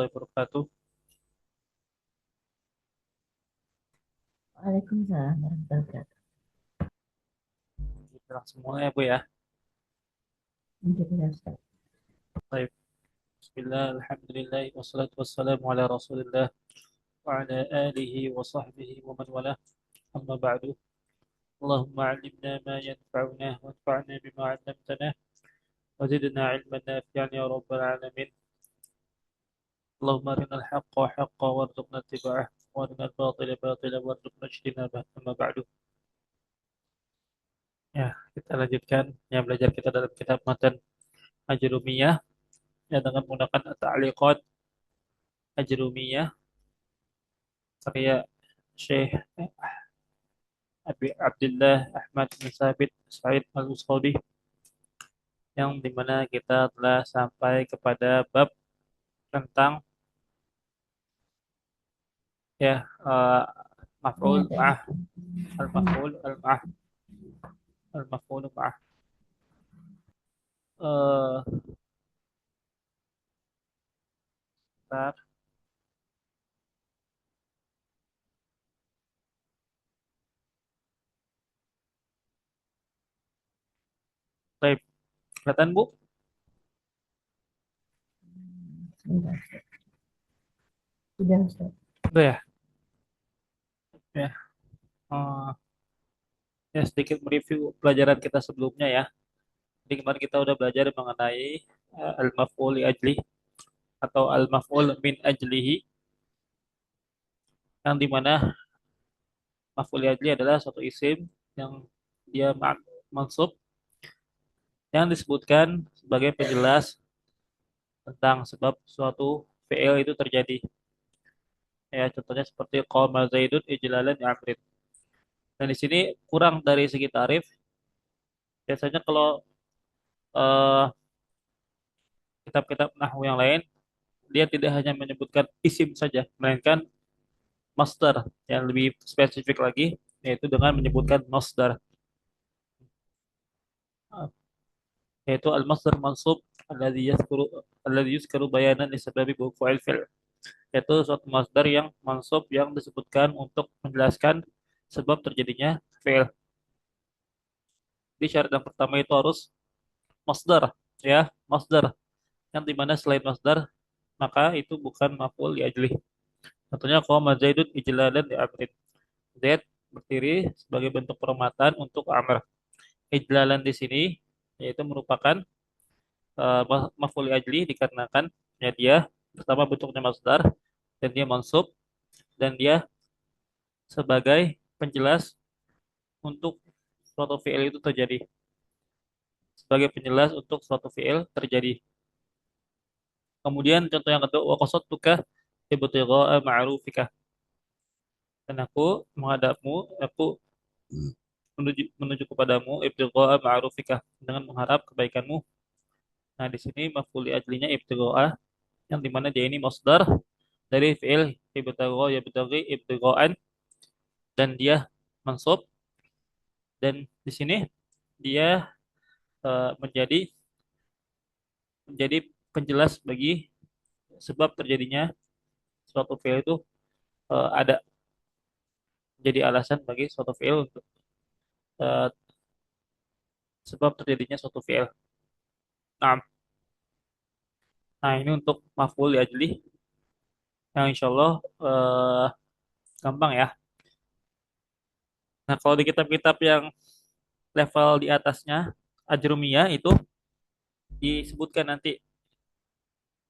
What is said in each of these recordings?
wabarakatuh. Waalaikumsalam warahmatullahi wabarakatuh. Bilang semua ya Bu ya. Alhamdulillah, Ustaz. Baik. Bismillah, alhamdulillah, wassalatu wassalamu ala rasulillah wa ala alihi wa sahbihi wa man wala. Amma ba'du. Allahumma alimna ma yanfa'una wa anfa'na bima 'allamtana wa zidna 'ilman nafi'an ya rabbal alamin. Allahumma arina al-haqqa haqqa warzuqna ittiba'ah wa arina al-batila batila warzuqna ijtinabah. Amma ba'du. Ya, kita lanjutkan yang belajar kita dalam kitab Matan Ajrumiyah ya dengan menggunakan ta'liqat Ajrumiyah karya Syekh Abi Abdullah Ahmad bin Sabit Said Al-Usabi yang dimana kita telah sampai kepada bab tentang ya uh, maf'ul Niat ma'ah editing. al-maf'ul al-ma'ah al-maf'ul ma'ah eh bentar. Baik, kelihatan Bu? Sebentar, Ustaz. Sudah, Ustaz. Udah ya? Ya, eh, ya sedikit mereview pelajaran kita sebelumnya ya. Jadi kemarin kita udah belajar mengenai al-maf'ul li ajli atau al-maf'ul min ajlihi yang dimana maf'ul li ajli adalah suatu isim yang dia mansub yang disebutkan sebagai penjelas tentang sebab suatu fi'il itu terjadi. Ya, contohnya seperti qama Zaidun ijlalan li Amrin. Dan di sini kurang dari segi tarif. Biasanya kalau eh, kitab-kitab nahwu yang lain, dia tidak hanya menyebutkan isim saja, melainkan masdar yang lebih spesifik lagi, yaitu dengan menyebutkan masdar, yaitu al-masdar mansub alladhi yuzkaru bayanan li sababi wuqu'il fi'l, yaitu suatu masdar yang mansub yang disebutkan untuk menjelaskan sebab terjadinya fi'il. Jadi syarat yang pertama itu harus masdar, ya, masdar. Yang dimana selain masdar, maka itu bukan maf'ul li ajlih. Contohnya qama Zaidun ijlalan li Amrin. Zaid berdiri sebagai bentuk penghormatan untuk Amr. Ijlalan di sini yaitu merupakan maf'ul li ajli dikarenakan ya dia pertama bentuknya masdar dan dia mansub dan dia sebagai penjelas untuk suatu fi'il itu terjadi. Sebagai penjelas untuk suatu fi'il terjadi. Kemudian contoh yang kedua wa qasadtuka ibtigha'a ma'rufika. Dan aku menghadapmu, aku menuju kepadamu ibtigha'a ma'rufika dengan mengharap kebaikanmu. Nah, di sini maf'ul li ajlinya ibtigha'a yang dimana dia ini masdar dari fi'il ibtigha yabtaghi ibtigha'an dan dia mansub dan di sini dia menjadi penjelas bagi sebab terjadinya suatu fi'il itu ada jadi alasan bagi suatu fi'il untuk eh, sebab terjadinya suatu fi'il. Nah, nah ini untuk maf'ul li ajli yang insya Allah gampang ya. Nah, kalau di kitab-kitab yang level di atasnya Ajrumiyah itu disebutkan nanti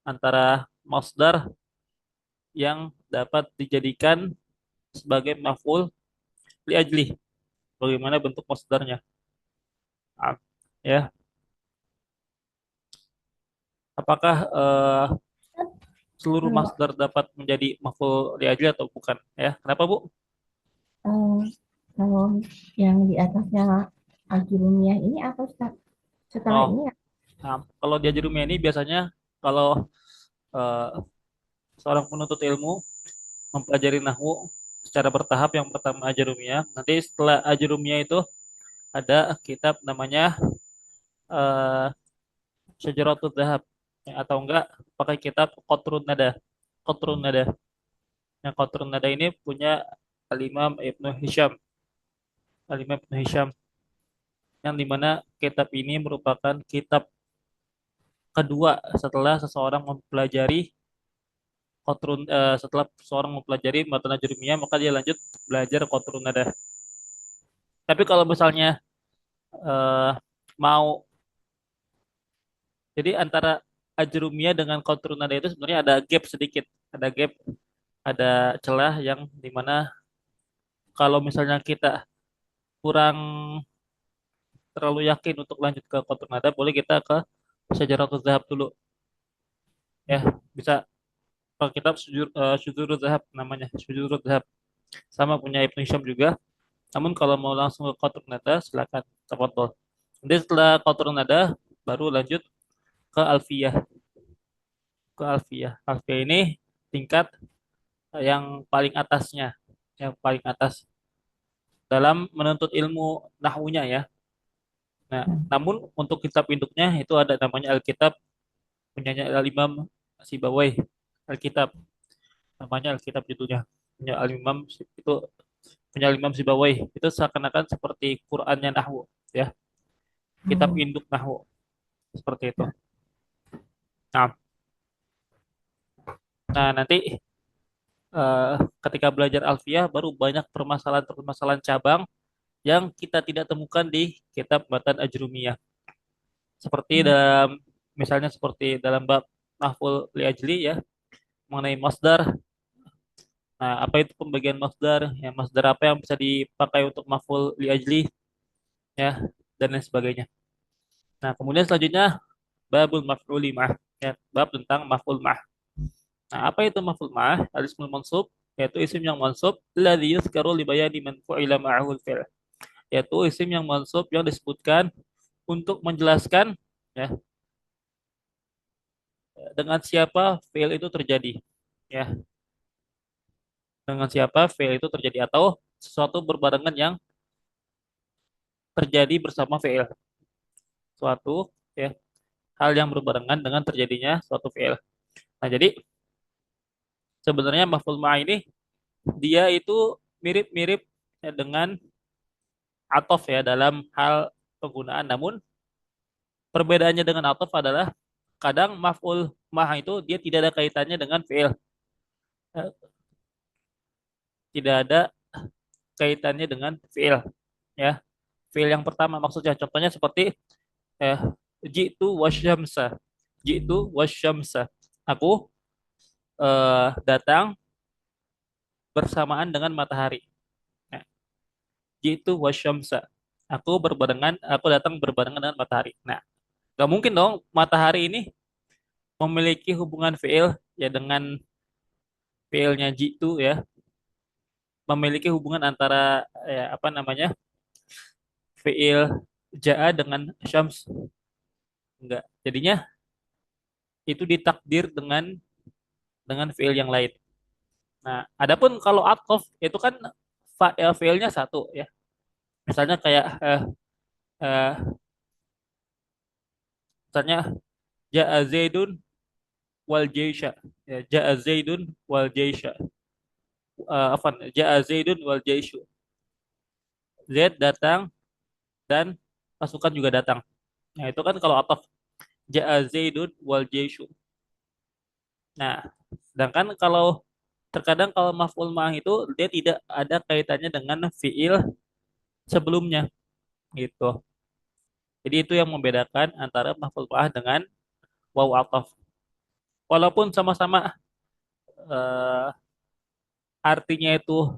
antara masdar yang dapat dijadikan sebagai maf'ul li ajli. Bagaimana bentuk masdarnya? Ah, ya, apakah seluruh Kalau masdar dapat menjadi maf'ul li ajli atau bukan? Ya, kenapa Bu? eh, kalau yang di atasnya Al-Jurumiyah ini apa, Ustaz? Setelah Oh, ini nah, kalau di Ajrumiyah ini biasanya kalau eh, seorang penuntut ilmu mempelajari nahwu secara bertahap, yang pertama Ajrumiyah, nanti setelah Ajrumiyah itu ada kitab namanya eh Syajaratul Dhahab, ya, atau enggak pakai kitab Qatrun Nada. qatrun nada. Yang qatrun nada ini punya Al-Imam Ibnu Hisham. Al-Imam Ibnu Hisham yang dimana kitab ini merupakan kitab kedua setelah seseorang mempelajari setelah seseorang mempelajari matan ajrumiyah maka dia lanjut belajar qatrun nada. Tapi kalau misalnya eh, mau jadi antara ajrumiyah dengan qatrun nada itu sebenarnya ada gap sedikit, ada gap, ada celah yang dimana kalau misalnya kita kurang terlalu yakin untuk lanjut ke qatrun nada, boleh kita ke Syajaratul Zahab dulu ya. Bisa kalau kitab Syudzurul Zahab namanya, Syudzurul Zahab. Sama punya Ibnu Hisham juga. Namun kalau mau langsung ke qatrun nada silakan tafadhol. Nanti setelah qatrun nada baru lanjut ke Alfiyah. Ke Alfiyah. Alfiyah ini tingkat yang paling atasnya, yang paling atas dalam menuntut ilmu nahwunya ya. Nah, Hmm. namun untuk kitab induknya itu ada namanya Alkitab punyanya Al-Imam Sibawai. Alkitab namanya Alkitab judulnya. Punya Al-Imam itu punya Al-Imam Sibawai. Itu seakan-akan seperti Qur'annya nahwu ya. Kitab Oh, induk nahwu seperti itu. ya. Nah, nanti eh, ketika belajar Alfiyah baru banyak permasalahan-permasalahan cabang yang kita tidak temukan di kitab Matan Ajrumiyah. Seperti Hmm. dalam misalnya seperti dalam bab Mahful Liajli ya mengenai masdar. Nah, apa itu pembagian masdar? Ya, masdar apa yang bisa dipakai untuk Mahful Liajli ya dan lain sebagainya. Nah, kemudian selanjutnya babul maf'uli ma'ah ya, bab tentang maf'ul ma'ah. Nah, apa itu maf'ul ma'ah? Al-ismul mansub yaitu isim yang mansub alladzi yuzkaru li bayani man fu'ila ma'ahu al-fi'l. Yaitu isim yang mansub yang disebutkan untuk menjelaskan ya dengan siapa fail itu terjadi ya dengan siapa fail itu terjadi atau sesuatu berbarengan yang terjadi bersama fail suatu ya hal yang berbarengan dengan terjadinya suatu fail. Nah jadi sebenarnya maf'ul ma'ah ini dia itu mirip-mirip ya, dengan atof ya dalam hal penggunaan, namun perbedaannya dengan atof adalah kadang maf'ul ma'ah itu dia tidak ada kaitannya dengan fail. Eh, tidak ada kaitannya dengan fail ya. Fail yang pertama maksudnya contohnya seperti eh jitu wasyamsa. Jitu wasyamsa. Aku datang bersamaan dengan matahari. Nah, jitu wasyamsa. Aku datang berbarengan dengan matahari. Nah, gak mungkin dong matahari ini memiliki hubungan fiil ya dengan fiilnya jitu ya, memiliki hubungan antara ya apa namanya? Fiil jaa dengan syams. Enggak. Jadinya itu ditakdir dengan fiil yang lain. Nah, adapun kalau atqaf itu kan fiilnya satu ya. Misalnya kayak eh, misalnya jaa Zaidun wal jaisha. Ya, jaa Zaidun wal jaisha. Afan, jaa Zaidun wal jaishu. Zaid datang dan pasukan juga datang. Nah, itu kan kalau ataf jaa Zaidun wal jaishu. Nah, sedangkan kalau terkadang kalau maf'ul ma'ah itu dia tidak ada kaitannya dengan fiil sebelumnya gitu. Jadi itu yang membedakan antara maf'ul ma'ah dengan waw ataf. Walaupun sama-sama eh, artinya itu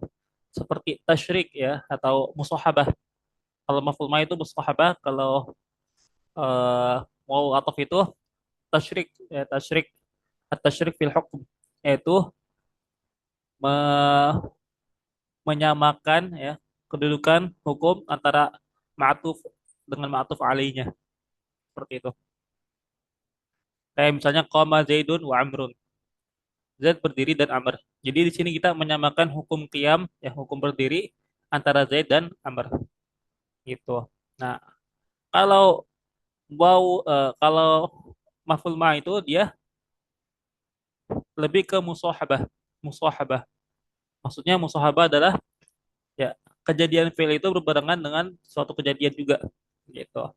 seperti tasyrik ya atau musahabah. Kalau maf'ul ma'ah itu musahabah, kalau eh, waw ataf itu tasyrik ya tasyrik at-tasyrik fil hukm yaitu me- menyamakan ya kedudukan hukum antara ma'tuf dengan ma'tuf alainya seperti itu. Kayak misalnya qama Zaidun wa Amrun. Zaid berdiri dan Amr. Jadi di sini kita menyamakan hukum qiyam ya hukum berdiri antara Zaid dan Amr gitu. Nah, kalau kalau maf'ul ma itu dia lebih ke musahabah. Musahabah. Maksudnya musahabah adalah ya kejadian fi'il itu berbarengan dengan suatu kejadian juga gitu.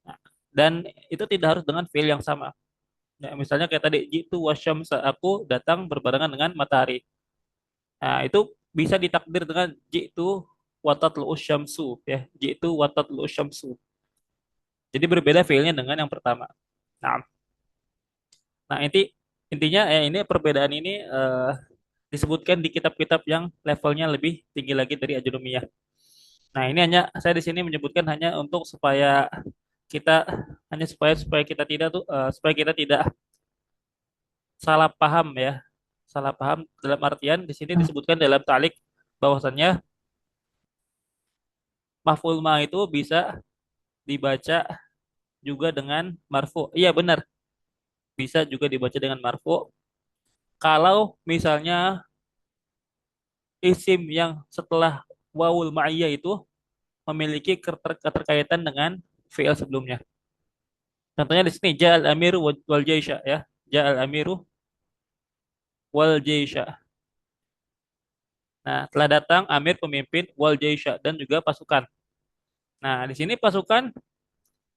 Nah, dan itu tidak harus dengan fi'il yang sama. Ya, misalnya kayak tadi jitu wasyamsa, aku datang berbarengan dengan matahari. Nah, itu bisa ditakdir dengan jitu watatlu syamsu ya, jitu watatlu syamsu. Jadi berbeda fiilnya dengan yang pertama. Nah, nah intinya ini perbedaan ini disebutkan di kitab-kitab yang levelnya lebih tinggi lagi dari Ajurumiyah. Nah, ini hanya saya di sini menyebutkan hanya untuk supaya kita hanya supaya kita tidak supaya kita tidak salah paham ya. Salah paham dalam artian di sini Hmm. disebutkan dalam talik bahwasannya maf'ul ma itu bisa dibaca juga dengan marfu. Iya benar, bisa juga dibaca dengan marfu. Kalau misalnya isim yang setelah wawul ma'iyah itu memiliki keterkaitan dengan fi'il sebelumnya. Contohnya di sini ja'al amiru wal jaisha ya. Ja'al amiru wal jaisha. Nah, telah datang amir pemimpin wal jaisha dan juga pasukan. Nah, di sini pasukan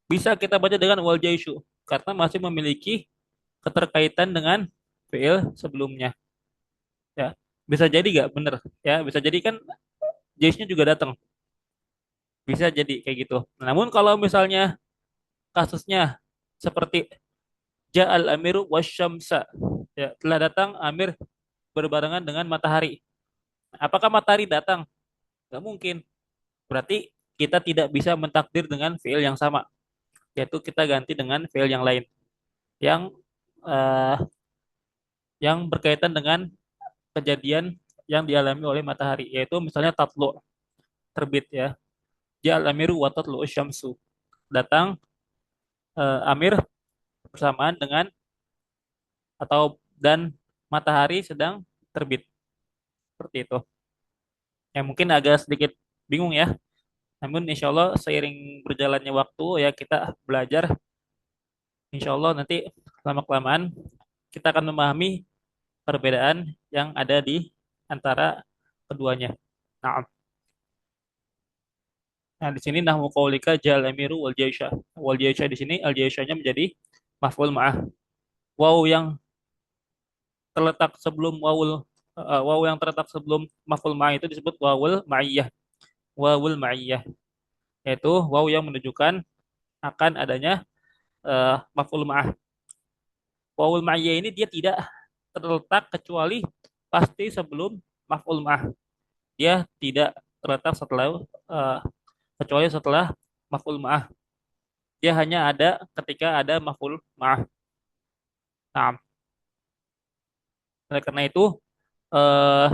bisa kita baca dengan wal jaishu karena masih memiliki keterkaitan dengan fi'il sebelumnya. Ya, bisa jadi nggak bener? Ya, bisa jadi kan jaishnya juga datang. Bisa jadi kayak gitu. Namun kalau misalnya kasusnya seperti ja'al amiru wasyamsa. Ya, telah datang amir berbarengan dengan matahari. Apakah matahari datang? Nggak mungkin. Berarti kita tidak bisa mentakdir dengan fiil yang sama, yaitu kita ganti dengan fiil yang lain yang eh, yang berkaitan dengan kejadian yang dialami oleh matahari, yaitu misalnya tatlu, terbit ya. Ja'al amiru wa tatlu syamsu. Datang amir bersamaan dengan atau dan matahari sedang terbit. Seperti itu. Ya mungkin agak sedikit bingung ya. Namun insya Allah seiring berjalannya waktu ya kita belajar. Insya Allah nanti lama-kelamaan kita akan memahami perbedaan yang ada di antara keduanya. Nah, nah di sini nahwu qaulika jal amiru wal jaisha. Wal jaisha di sini al jaishanya menjadi maf'ul ma'ah. Waw yang terletak sebelum waw yang terletak sebelum maf'ul ma'ah itu disebut wawul ma'iyah. Wawul ma'iyah yaitu waw yang menunjukkan akan adanya maf'ul ma'ah. Wawul ma'iyah ini dia tidak terletak kecuali pasti sebelum maf'ul ma'ah. Dia tidak terletak setelah uh, kecuali setelah maf'ul ma'ah. Dia hanya ada ketika ada maf'ul ma'ah. Nah, oleh karena itu uh,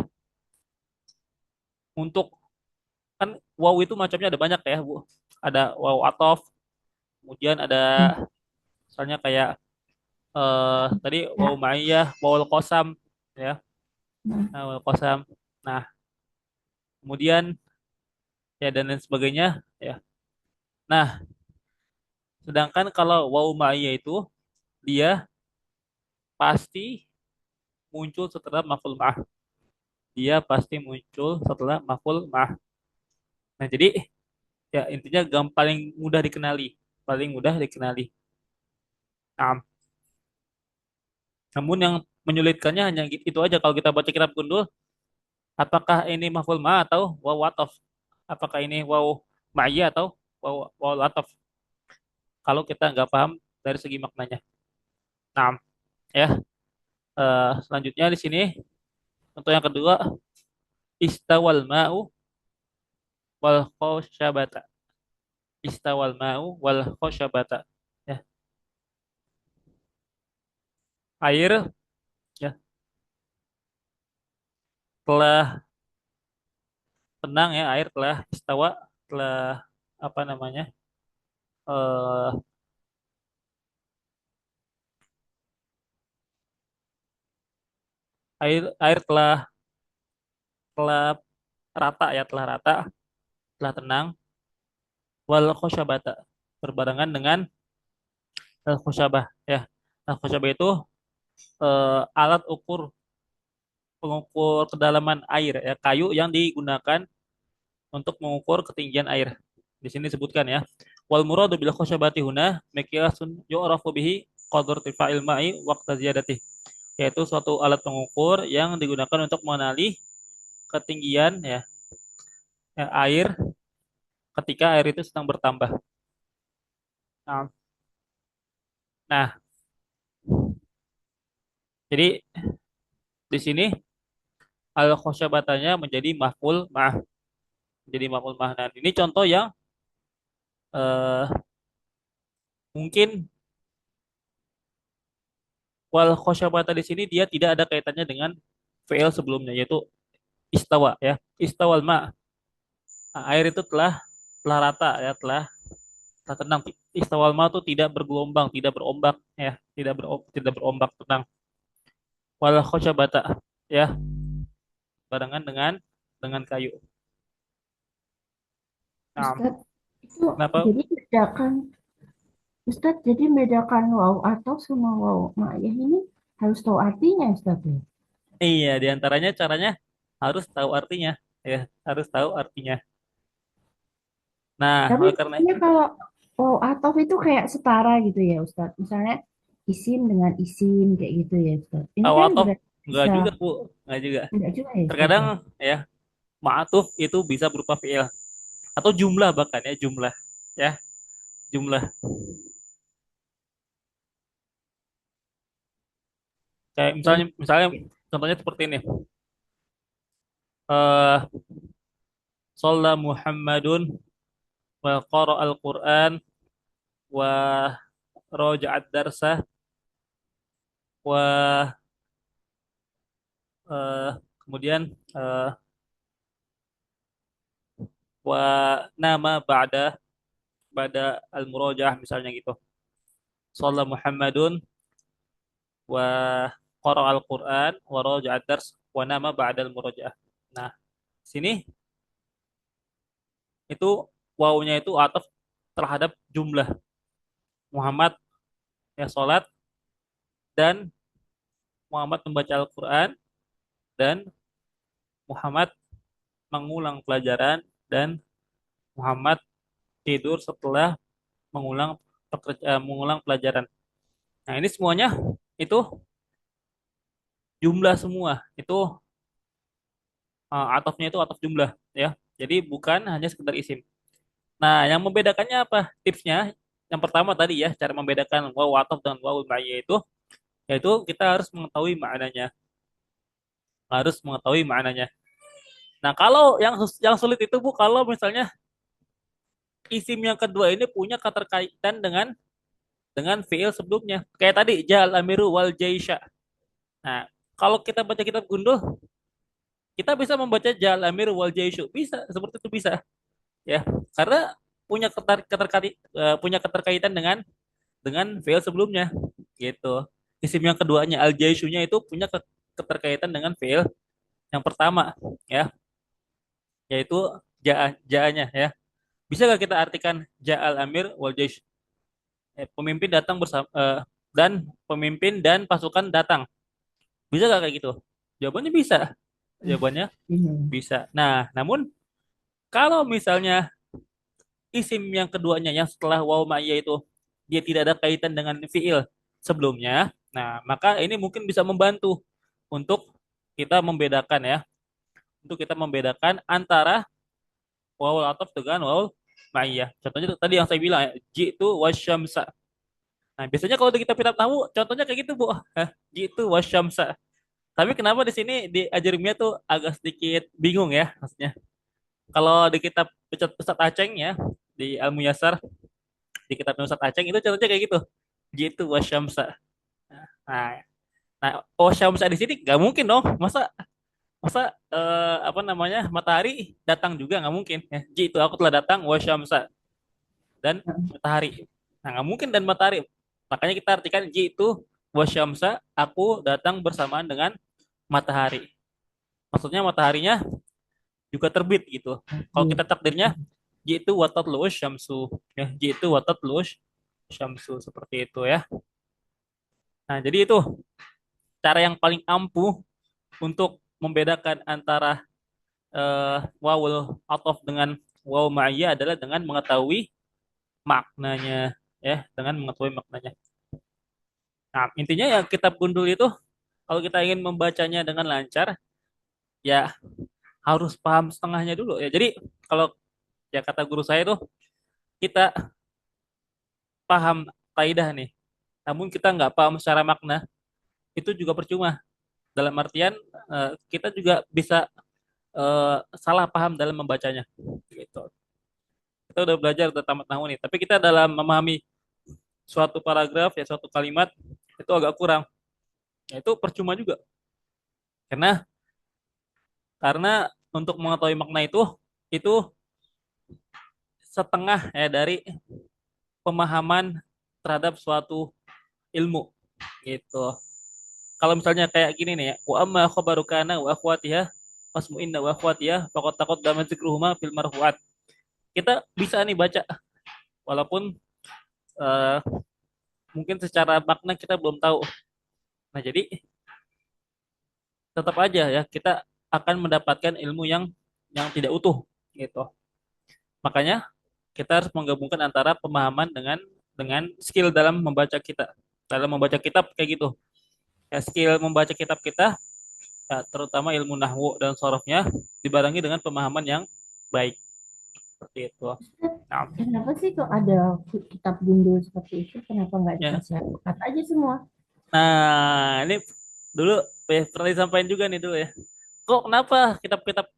untuk kan waw itu macamnya ada banyak ya, Bu. Ada waw atof, kemudian ada Hmm. misalnya kayak tadi waw Ya. ma'iyah, waw qasam ya, Hmm. nah, waw qasam. Nah, kemudian ya dan lain sebagainya ya. Nah, sedangkan kalau waw ma'iyah itu dia pasti muncul setelah maf'ul ma'ah. Dia pasti muncul setelah maf'ul ma'ah. Nah, jadi ya intinya paling mudah dikenali, paling mudah dikenali. Nah, namun yang menyulitkannya hanya itu aja kalau kita baca kitab gundul, apakah ini maf'ul ma'ah atau waw ataf? Apakah ini waw ma'iyah atau waw ataf? Kalau kita nggak paham dari segi maknanya. Nah, ya selanjutnya di sini untuk yang kedua istawal ma'u wal khosyabata. Istawal ma'u wal khosyabata. Ya, air ya telah tenang ya, air telah istawa, telah apa namanya? eh air telah rata ya, telah rata, telah tenang wal khosyabata berbarengan dengan al khosyabah ya. Al khosyabah itu alat ukur pengukur kedalaman air ya, kayu yang digunakan untuk mengukur ketinggian air. Di sini disebutkan ya. Wal muradu bil khasyabati huna miqyasun yu'rafu bihi qadar tifa'il ma'i waqta ziyadati. Yaitu suatu alat pengukur yang digunakan untuk mengenali ketinggian air ketika air itu sedang bertambah. Nah, nah, jadi di sini al khosyabatanya menjadi maf'ul ma'ah, menjadi maf'ul ma'ah. Nah, ini contoh yang eh, mungkin wal khosyabata di sini dia tidak ada kaitannya dengan fi'il sebelumnya yaitu istawa ya. Istawal ma. Nah, air itu telah rata ya, telah tenang. Istawal ma itu tidak bergelombang, tidak berombak ya, tidak berombak tenang. Wal khosyabata ya, barengan dengan kayu. Nah, Ustadz, itu kenapa? jadi bedakan, Ustadz, jadi bedakan waw atau sama waw ma'iyah ini harus tahu artinya, Ustadz ya? Iya, diantaranya caranya harus tahu artinya ya, harus tahu artinya. Nah, Tapi oleh karena misalnya kalau waw atau itu kayak setara gitu ya, Ustadz. Misalnya isim dengan isim kayak gitu ya, Ustadz. Ini kan awatof berarti enggak bisa, juga Bu, enggak juga. tidak juga ya, Ustadz Terkadang ya? ya ma'atuf itu bisa berupa fi'il atau jumlah bahkan ya, ya jumlah kayak Jadi, misalnya contohnya seperti ini. eh Shalla Muhammadun wa qara al-Qur'an wa raja'ad darsah wa eh, kemudian eh, wa nama ba'da al-murajaah misalnya gitu. Shalla Muhammadun wa qara al-Qur'an wa raja'ad dars wa nama ba'da al-murajaah. Nah, sini itu wawunya itu ataf terhadap jumlah Muhammad ya salat dan Muhammad membaca Al-Quran dan Muhammad mengulang pelajaran dan Muhammad tidur setelah mengulang pelajaran. Nah, ini semuanya itu jumlah semua. Itu atofnya itu atof jumlah ya. Jadi bukan hanya sekedar isim. Nah, yang membedakannya apa? Tipsnya yang pertama tadi ya, cara membedakan waw atof dengan waw ma'iyah itu yaitu kita harus mengetahui maknanya. Harus mengetahui maknanya. Nah, kalau yang sulit itu Bu, kalau misalnya isim yang kedua ini punya keterkaitan dengan fiil sebelumnya. Kayak tadi jal amiru wal jaisha. Nah, kalau kita baca kitab Gundul, kita bisa membaca jal amiru wal jaishu. Bisa, seperti itu bisa, ya. Karena punya keterkaitan dengan fiil sebelumnya, gitu. Isim yang keduanya al jaishunya itu punya keterkaitan dengan fiil yang pertama, ya, yaitu ja-nya, ya. Bisa nggak kita artikan ja'al amir wal jaish? Pemimpin datang bersama dan pemimpin dan pasukan datang. Bisa nggak kayak gitu? Jawabannya bisa. Jawabannya ini. bisa. Nah, namun kalau misalnya isim yang keduanya yang setelah waw ma'iyah itu dia tidak ada kaitan dengan fiil sebelumnya, nah maka ini mungkin bisa membantu untuk kita membedakan ya, untuk kita membedakan antara waw ataf dengan waw ma'iyah. Contohnya tadi yang saya bilang ya, jitu wasyamsa. Nah, biasanya kalau di kitab-kitab tahu contohnya kayak gitu, Bu. Jitu wasyamsa. Tapi kenapa di sini di Ajarimnya tuh agak sedikit bingung ya maksudnya. Kalau di kitab Ustadz Aceng ya, di Al Muyassar, di kitab Ustadz Aceng itu contohnya kayak gitu. Gitu wasyamsa. Nah, nah wasyamsa di sini nggak mungkin dong. Masa masa apa namanya matahari datang juga nggak mungkin ya. Gitu aku telah datang wasyamsa dan matahari. Nah, nggak mungkin dan matahari. Makanya kita artikan gitu wasyamsa aku datang bersamaan dengan matahari. Maksudnya mataharinya juga terbit gitu. Kalau Iya. kita takdirnya jitu watatlu'us syamsu ya, jitu watatlu'us syamsu seperti itu ya. Nah, jadi itu cara yang paling ampuh untuk membedakan antara wawul atof dengan waw ma'iyah adalah dengan mengetahui maknanya, ya, dengan mengetahui maknanya. Nah, intinya ya kitab gundul itu kalau kita ingin membacanya dengan lancar, ya harus paham setengahnya dulu ya. Jadi kalau ya kata guru saya tuh, kita paham kaidah nih, namun kita nggak paham secara makna, itu juga percuma. Dalam artian kita juga bisa salah paham dalam membacanya. Gitu. Kita udah belajar, udah tamat nahwu nih, tapi kita dalam memahami suatu paragraf ya suatu kalimat itu agak kurang. Ya, itu percuma juga. Karena karena untuk mengetahui makna itu setengah ya dari pemahaman terhadap suatu ilmu gitu. Kalau misalnya kayak gini nih ya, wa amma khabaru kana wa akhwatiha wasmu'inna wa akhwatiha faqad taqaddama dzikruhuma fil marfu'at. Kita bisa nih baca walaupun eh, mungkin secara makna kita belum tahu. Nah, jadi tetap aja ya kita akan mendapatkan ilmu yang tidak utuh gitu. Makanya kita harus menggabungkan antara pemahaman dengan skill dalam membaca kita. Dalam membaca kitab kayak gitu. Ya, skill membaca kitab kita ya, terutama ilmu nahwu dan sorofnya dibarengi dengan pemahaman yang baik seperti itu. Ustaz, Nah, kenapa sih kok ada kitab gundul seperti itu? Kenapa nggak ya. dikasih alpukat aja semua? Nah, ini dulu pernah disampaikan juga nih dulu ya. Kok kenapa kitab-kitab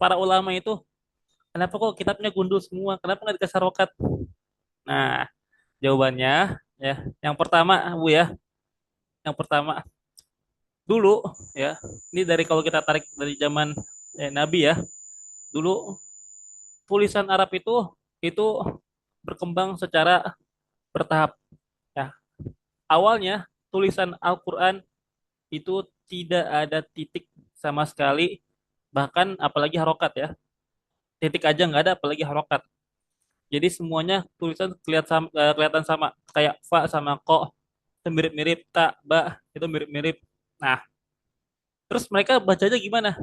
para ulama itu kenapa kok kitabnya gundul semua? Kenapa nggak dikasih harokat? Nah, jawabannya ya, yang pertama Bu ya, yang pertama dulu ya, ini dari kalau kita tarik dari zaman Nabi ya, dulu tulisan Arab itu berkembang secara bertahap ya. Awalnya tulisan Al-Qur'an itu tidak ada titik sama sekali, bahkan apalagi harokat ya. Titik aja nggak ada, apalagi harokat. Jadi semuanya tulisan kelihatan sama, kayak fa sama ko itu mirip-mirip, ta, ba itu mirip-mirip. Nah, terus mereka bacanya gimana?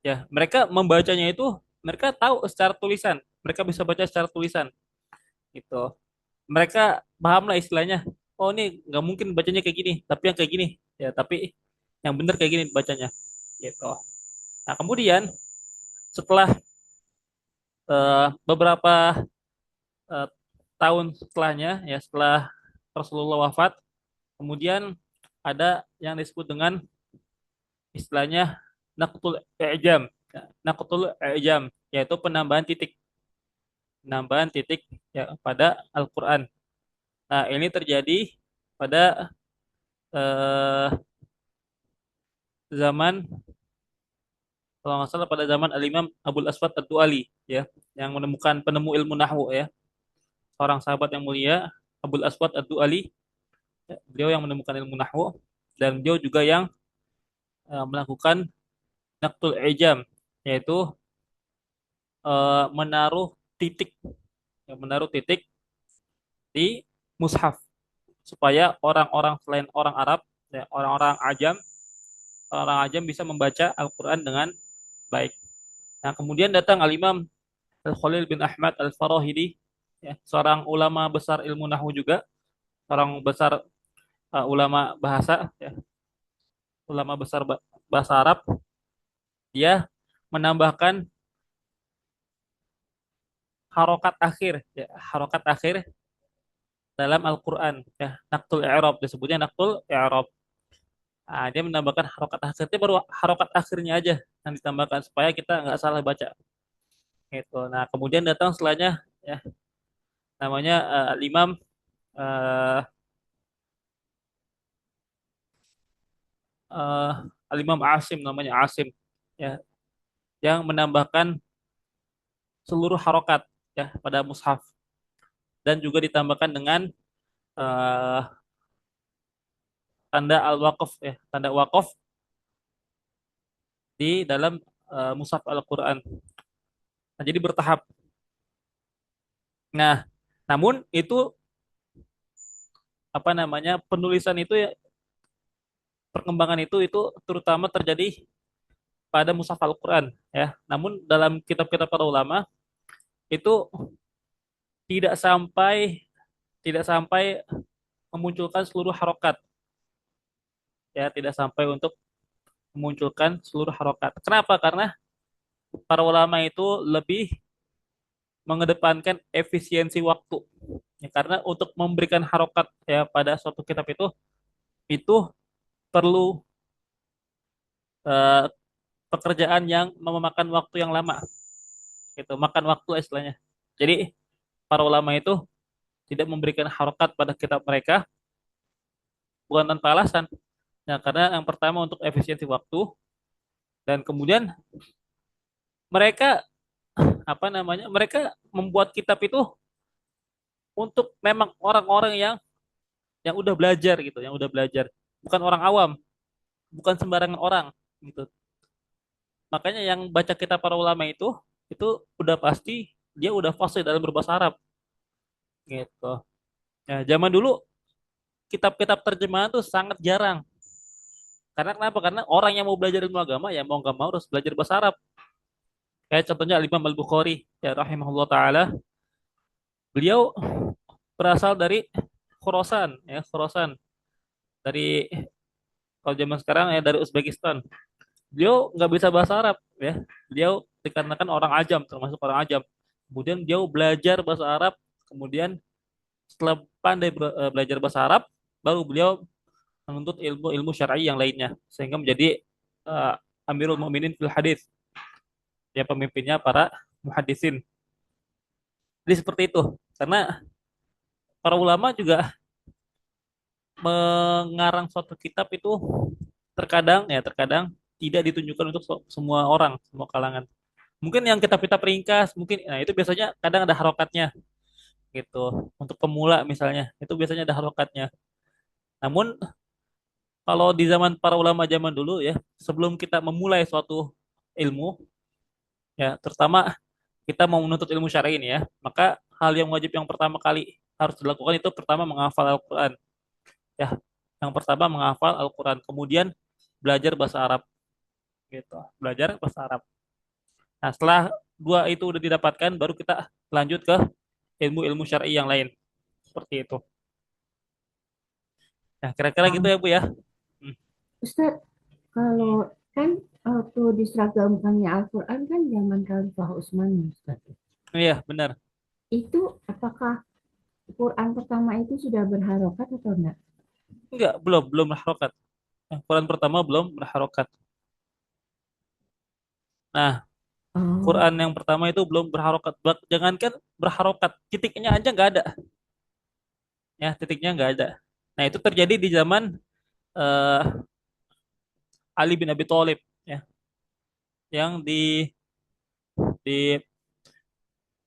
Ya, mereka membacanya itu mereka tahu secara tulisan, mereka bisa baca secara tulisan gitu. Mereka paham lah istilahnya. Oh, ini nggak mungkin bacanya kayak gini, tapi yang kayak gini. Ya, tapi yang benar kayak gini bacanya gitu. Nah, kemudian setelah beberapa eh, tahun setelahnya ya, setelah Rasulullah wafat, kemudian ada yang disebut dengan istilahnya naqtul i'jam. Ya, naqtul i'jam yaitu penambahan titik ya pada Al-Qur'an. Nah, ini terjadi pada eh, zaman kalau nggak salah pada zaman Al-Imam Abul Aswad Ad-Du'ali ya, yang menemukan penemu ilmu nahwu ya, seorang sahabat yang mulia Abul Aswad Ad-Du'ali, ya, beliau yang menemukan ilmu nahwu dan beliau juga yang melakukan naqtul ijam, yaitu menaruh titik, ya, menaruh titik di mushaf supaya orang-orang selain orang Arab, ya, orang Ajam bisa membaca Al-Quran dengan baik. Nah, kemudian datang Al-Imam Al-Khalil bin Ahmad Al-Farahidi, ya, seorang ulama besar ilmu nahwu juga, seorang besar ulama bahasa, ya, ulama besar bahasa Arab. Dia menambahkan harokat akhir, ya, harokat akhir dalam Al-Quran, ya, naktul i'rab, disebutnya naktul i'rab. Nah, dia menambahkan harokat akhirnya, baru harokat akhirnya aja yang ditambahkan supaya kita nggak salah baca. Gitu. Nah, kemudian datang setelahnya ya namanya Imam uh, Al-Imam Asim, namanya Asim ya, yang menambahkan seluruh harokat ya pada mushaf dan juga ditambahkan dengan uh, tanda al-waqaf ya, tanda waqaf di dalam mushaf Al-Qur'an. Nah, jadi bertahap. Nah, namun itu apa namanya penulisan itu ya perkembangan itu terutama terjadi pada mushaf Al-Qur'an ya. Namun dalam kitab-kitab para ulama itu tidak sampai tidak sampai memunculkan seluruh harokat ya, tidak sampai untuk memunculkan seluruh harokat. Kenapa? Karena para ulama itu lebih mengedepankan efisiensi waktu. Ya, karena untuk memberikan harokat ya pada suatu kitab itu perlu eh, pekerjaan yang memakan waktu yang lama, gitu, makan waktu istilahnya. Jadi para ulama itu tidak memberikan harokat pada kitab mereka bukan tanpa alasan. Nah, karena yang pertama untuk efisiensi waktu dan kemudian mereka apa namanya? Mereka membuat kitab itu untuk memang orang-orang yang udah belajar gitu, yang udah belajar, bukan orang awam, bukan sembarangan orang gitu. Makanya yang baca kitab para ulama itu udah pasti dia udah fasih dalam berbahasa Arab gitu. Ya, zaman dulu kitab-kitab terjemahan tuh sangat jarang. Karena kenapa? Karena orang yang mau belajar ilmu agama ya mau nggak mau harus belajar bahasa Arab. Kayak contohnya Imam Al-Bukhari ya rahimahullah taala, beliau berasal dari Khurasan ya, Khurasan dari kalau zaman sekarang ya dari Uzbekistan. Beliau nggak bisa bahasa Arab ya. Beliau dikarenakan orang ajam, termasuk orang ajam. Kemudian beliau belajar bahasa Arab, kemudian setelah pandai belajar bahasa Arab, baru beliau menuntut ilmu-ilmu syar'i yang lainnya sehingga menjadi uh, Amirul Mukminin fil hadis, ya pemimpinnya para muhaddisin. Jadi seperti itu. Karena para ulama juga mengarang suatu kitab itu terkadang tidak ditunjukkan untuk semua orang, semua kalangan. Mungkin yang kitab-kitab ringkas, mungkin nah itu biasanya kadang ada harokatnya gitu. Untuk pemula misalnya, itu biasanya ada harokatnya. Namun kalau di zaman para ulama zaman dulu ya, sebelum kita memulai suatu ilmu, ya terutama kita mau menuntut ilmu syar'i ini ya, maka hal yang wajib yang pertama kali harus dilakukan itu pertama menghafal Al-Quran. Ya, yang pertama menghafal Al-Quran, kemudian belajar bahasa Arab gitu, belajar bahasa Arab. Nah, setelah dua itu udah didapatkan, baru kita lanjut ke ilmu-ilmu syar'i yang lain. Seperti itu. Nah, kira-kira gitu Nah, ya, Bu ya. Hmm. Ustaz, kalau Hmm. kan waktu diseragamkannya Al-Quran kan zaman Khalifah Utsman, Ustaz. Iya, benar. Itu apakah Quran pertama itu sudah berharokat atau enggak? Enggak, belum berharokat. Yang Quran pertama belum berharokat. Nah, Oh, Quran yang pertama itu belum berharokat. Jangankan berharokat, titiknya aja nggak ada. Ya, titiknya nggak ada. Nah, itu terjadi di zaman eh, Ali bin Abi Thalib ya, yang di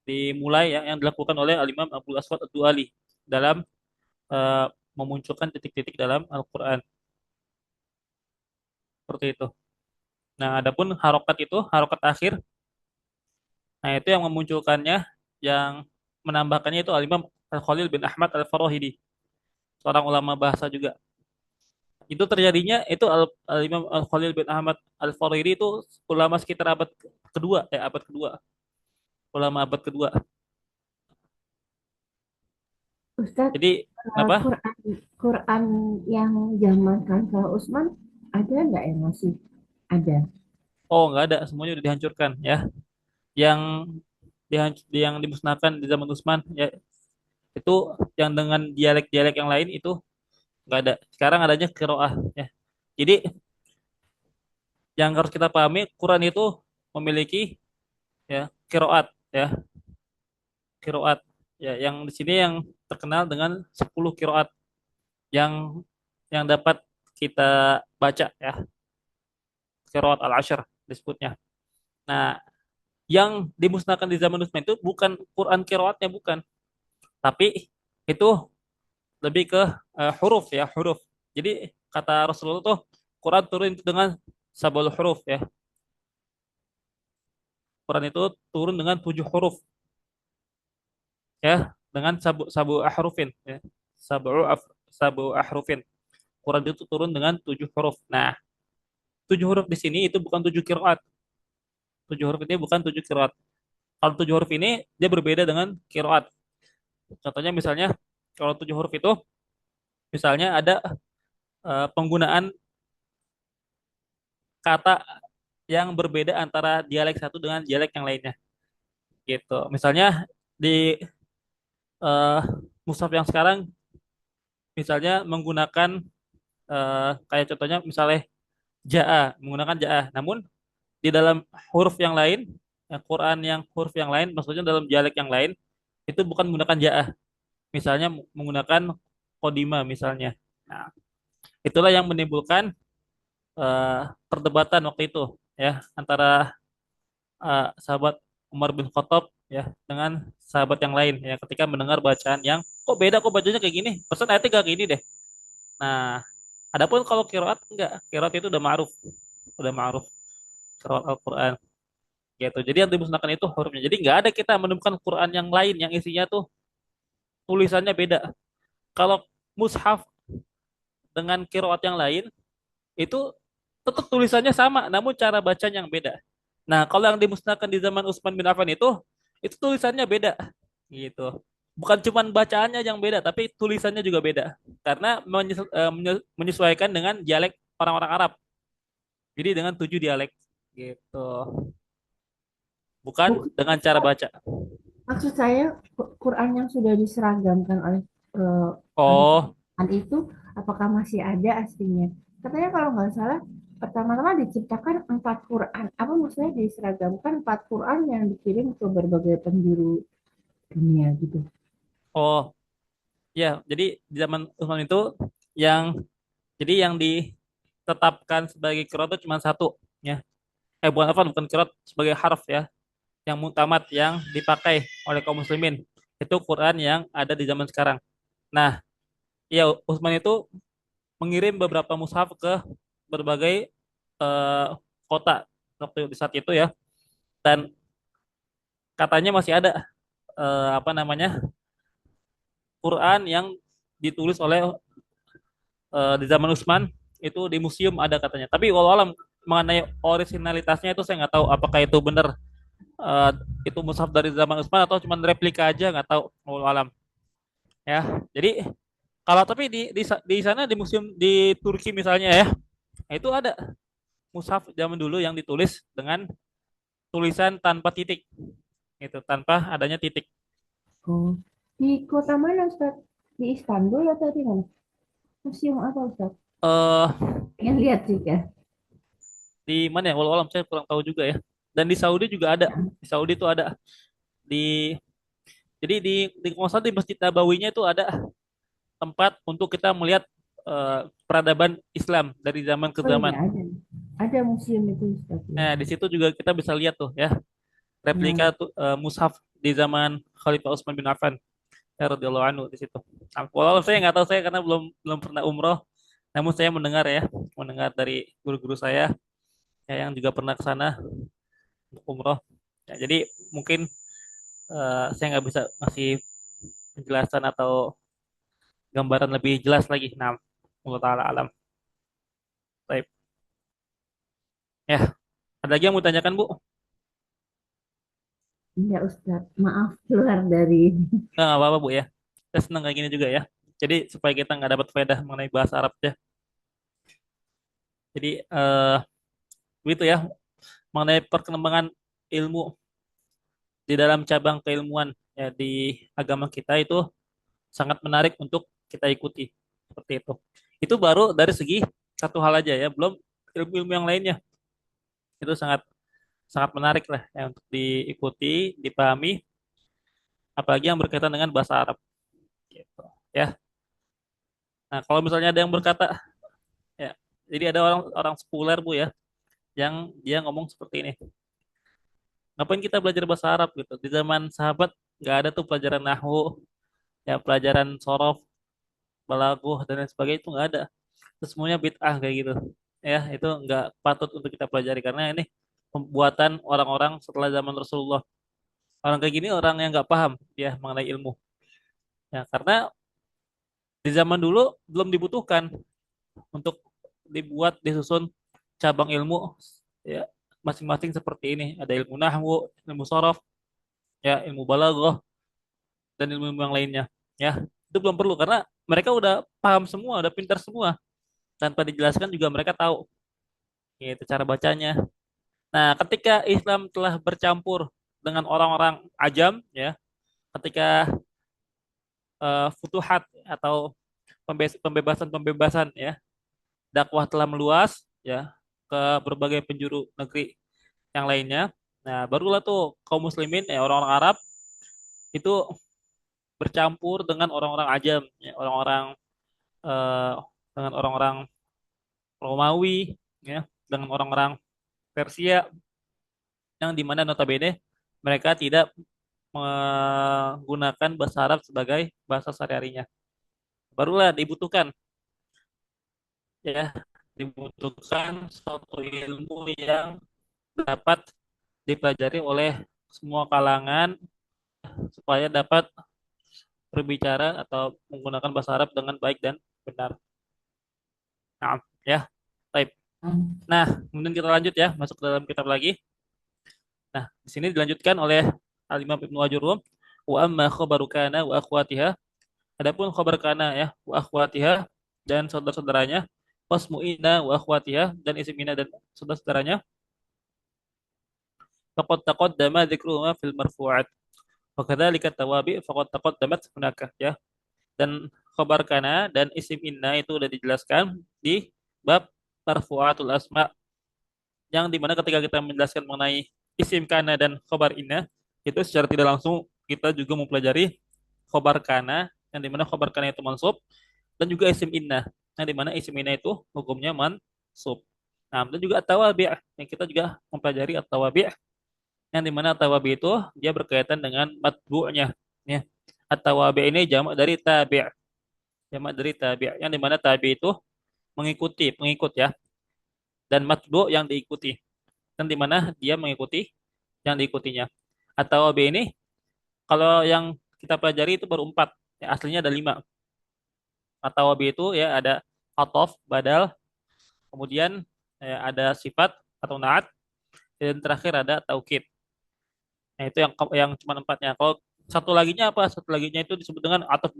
dimulai ya, yang dilakukan oleh Al-Imam Abu Aswad Ad-Duali dalam eh, memunculkan titik-titik dalam Al-Quran. Seperti itu. Nah, adapun harokat itu, harokat akhir, nah itu yang memunculkannya, yang menambahkannya itu Al-Imam Al-Khalil bin Ahmad Al-Farahidi, seorang ulama bahasa juga. Itu terjadinya itu Al-Imam Al-Khalil bin Ahmad Al-Farahidi itu ulama sekitar abad kedua, abad kedua, ulama abad kedua. Ustaz, Jadi, kenapa? Quran Quran yang zaman Khalifah Utsman ada nggak yang masih ada? Oh, nggak ada, semuanya udah dihancurkan ya. Yang yang dimusnahkan di zaman Utsman ya itu yang dengan dialek-dialek yang lain itu nggak ada. Sekarang adanya qiraah ya. Jadi yang harus kita pahami Quran itu memiliki ya qiraat ya, qiraat ya, yang di sini yang terkenal dengan 10 qiraat yang dapat kita baca ya, qiraat al-ashr disebutnya. Nah, yang dimusnahkan di zaman Utsman itu bukan Quran qiraatnya, bukan, tapi itu lebih ke huruf ya, huruf. Jadi kata Rasulullah tuh Quran turun dengan sabal huruf ya. Quran itu turun dengan 7 huruf ya, dengan sabu sabu ahrufin ya. Sabu sabu ahrufin. Quran itu turun dengan 7 huruf. Nah, 7 huruf di sini itu bukan 7 qiraat. 7 huruf ini bukan 7 qiraat. Kalau 7 huruf ini dia berbeda dengan qiraat. Contohnya misalnya kalau 7 huruf itu misalnya ada penggunaan kata yang berbeda antara dialek satu dengan dialek yang lainnya gitu. Misalnya di eh, mushaf yang sekarang misalnya menggunakan kayak contohnya misalnya jaa, menggunakan jaa. Namun di dalam huruf yang lain, Quran yang huruf yang lain, maksudnya dalam dialek yang lain itu bukan menggunakan jaa. Misalnya menggunakan kodima misalnya. Nah, itulah yang menimbulkan eh, perdebatan waktu itu ya antara sahabat Umar bin Khattab ya dengan sahabat yang lain ya ketika mendengar bacaan yang kok beda kok bacanya kayak gini. Pesan ayatnya kayak gini deh. Nah, adapun kalau qiraat enggak, qiraat itu udah ma'ruf qiraat Al-Qur'an gitu. Jadi yang dimusnahkan itu hurufnya. Jadi nggak ada kita menemukan Quran yang lain yang isinya tuh tulisannya beda. Kalau mushaf dengan qiraat yang lain itu tetap tulisannya sama, namun cara bacanya yang beda. Nah, kalau yang dimusnahkan di zaman Utsman bin Affan itu tulisannya beda, gitu. Bukan cuma bacaannya yang beda, tapi tulisannya juga beda. Karena menyesuaikan dengan dialek orang-orang Arab. Jadi dengan 7 dialek, gitu. Bukan Bu, dengan cara baca. maksud saya Quran yang sudah diseragamkan oleh ahli Oh, Quran itu apakah masih ada aslinya? Katanya kalau nggak salah pertama-tama diciptakan 4 Quran. Apa maksudnya diseragamkan 4 Quran yang dikirim ke berbagai penjuru dunia gitu? oh, ya. Jadi di zaman Utsman itu yang yang ditetapkan sebagai qiraat itu cuma satu, ya. Bukan apa, bukan qiraat sebagai harf ya. Yang mutamat yang dipakai oleh kaum muslimin itu Quran yang ada di zaman sekarang. Nah, ya Utsman itu mengirim beberapa mushaf ke berbagai eh, kota waktu di saat itu ya, dan katanya masih ada apa namanya Quran yang ditulis oleh di zaman Utsman itu di museum ada katanya. Tapi walau alam mengenai originalitasnya itu saya nggak tahu apakah itu benar eh, itu mushaf dari zaman Utsman atau cuma replika aja, nggak tahu walau alam ya. Jadi kalau tapi di sana di museum di Turki misalnya ya, itu ada mushaf zaman dulu yang ditulis dengan tulisan tanpa titik, itu tanpa adanya titik. Oh, di kota mana Ustaz? Di Istanbul atau di mana? Museum apa Ustaz? Eh Pengen lihat juga. di mana ya? Walau alam saya kurang tahu juga ya. Dan di Saudi juga ada. Di Saudi itu ada di jadi di kalau nggak salah di Masjid Nabawinya itu ada tempat untuk kita melihat peradaban Islam dari zaman ke Oh iya zaman. ada. Ada museum itu Ustaz ya. Nah, di situ juga kita bisa lihat tuh ya replika Nah, tuh mushaf di zaman Khalifah Utsman bin Affan ya radhiyallahu anhu di situ. Nah, walau saya nggak tahu saya karena belum belum pernah umroh, namun saya mendengar ya, mendengar dari guru-guru saya ya, yang juga pernah ke sana untuk umroh. Ya, jadi mungkin saya nggak bisa ngasih penjelasan atau gambaran lebih jelas lagi. Nah, Allah taala alam. Baik. Ya, ada lagi yang mau tanyakan Bu? enggak Ustaz. Maaf keluar dari. Nggak apa-apa Bu ya. Saya senang kayak gini juga ya. Jadi supaya kita nggak dapat faedah mengenai bahasa Arab ya. Jadi begitu ya mengenai perkembangan ilmu di dalam cabang keilmuan ya di agama kita itu sangat menarik untuk kita ikuti seperti itu. Itu baru dari segi satu hal aja ya, belum ilmu-ilmu yang lainnya. Itu sangat sangat menarik lah ya untuk diikuti, dipahami, apalagi yang berkaitan dengan bahasa Arab gitu. Ya. Nah, kalau misalnya ada yang berkata ya, jadi ada orang orang sekuler Bu ya yang dia ngomong seperti ini. Ngapain kita belajar bahasa Arab gitu? Di zaman sahabat nggak ada tuh pelajaran nahwu, ya pelajaran sorof, balaghah dan lain sebagainya itu nggak ada. Itu semuanya bid'ah kayak gitu. Ya, itu nggak patut untuk kita pelajari karena ini pembuatan orang-orang setelah zaman Rasulullah. Orang kayak gini orang yang nggak paham ya mengenai ilmu. Ya, karena di zaman dulu belum dibutuhkan. untuk dibuat disusun cabang ilmu ya masing-masing seperti ini. Ada ilmu nahwu, ilmu sorof, ya ilmu balaghah dan ilmu yang lainnya. Ya, itu belum perlu karena mereka udah paham semua, udah pintar semua. Tanpa dijelaskan juga mereka tahu gitu cara bacanya. Nah, ketika Islam telah bercampur dengan orang-orang ajam ya, ketika futuhat atau pembebasan-pembebasan ya, dakwah telah meluas ya ke berbagai penjuru negeri yang lainnya. Nah, barulah tuh kaum muslimin ya orang-orang Arab itu bercampur dengan orang-orang ajam, ya, orang-orang eh, dengan orang-orang Romawi ya, dengan orang-orang Persia yang dimana notabene mereka tidak menggunakan bahasa Arab sebagai bahasa sehari-harinya. Barulah dibutuhkan suatu ilmu yang dapat dipelajari oleh semua kalangan supaya dapat berbicara atau menggunakan bahasa Arab dengan baik dan benar. Nah, ya, baik. Nah, kemudian kita lanjut ya, masuk ke dalam kitab lagi. Nah, di sini dilanjutkan oleh Al-Imam Ibnu Ajurum, wa amma khabaru kana wa akhwatiha. Adapun khabar kana ya, wa akhwatiha dan saudara-saudaranya, wasmu inna wa akhwatiha dan isim inna dan saudara-saudaranya, faqad taqaddama dzikruhuma fil marfu'at. Wa kadzalika tawabi faqad taqaddamat hunaka ya. Dan khabar kana dan isim inna itu sudah dijelaskan di bab marfu'atul asma yang dimana ketika kita menjelaskan mengenai isim kana dan khobar inna itu secara tidak langsung kita juga mempelajari khobar kana yang dimana khobar kana itu mansub dan juga isim inna yang dimana isim inna itu hukumnya mansub. Nah, dan juga at-tawabi' yang kita juga mempelajari at-tawabi' yang dimana at-tawabi' itu dia berkaitan dengan matbu'nya ya. At-tawabi' ini jamak dari tabi', jamak dari tabi' yang dimana tabi' itu mengikuti, pengikut ya, dan matbu' yang diikuti dan di mana dia mengikuti yang diikutinya. Atau B ini kalau yang kita pelajari itu baru empat, ya, aslinya ada lima. Atau B itu ya ada atof, badal, kemudian ya, ada sifat atau naat, dan terakhir ada taukid. Nah itu yang cuma empatnya. Kalau satu laginya apa? Satu laginya itu disebut dengan atof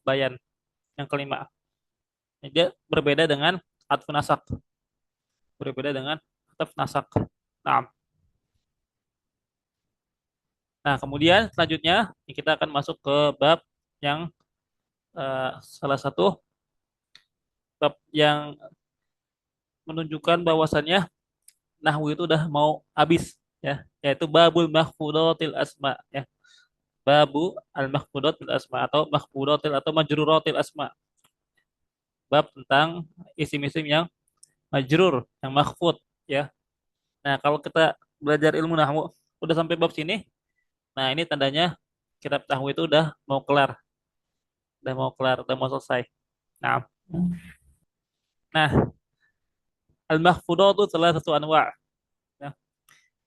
bayan yang kelima. Nah, dia berbeda dengan atfu nasak, berbeda dengan atfu nasak. Nah, nah kemudian selanjutnya kita akan masuk ke bab yang salah satu bab yang menunjukkan bahwasannya nahwu itu udah mau habis ya, yaitu babul mahfudatil asma ya. Babu al mahfudatil asma atau mahfudatil atau majruratil asma. Bab tentang isim-isim yang majrur, yang mahfud ya. Nah, kalau kita belajar ilmu nahwu udah sampai bab sini, nah ini tandanya kitab nahwu itu udah mau selesai. Nah, nah al mahfudatu salah satu anwa ya.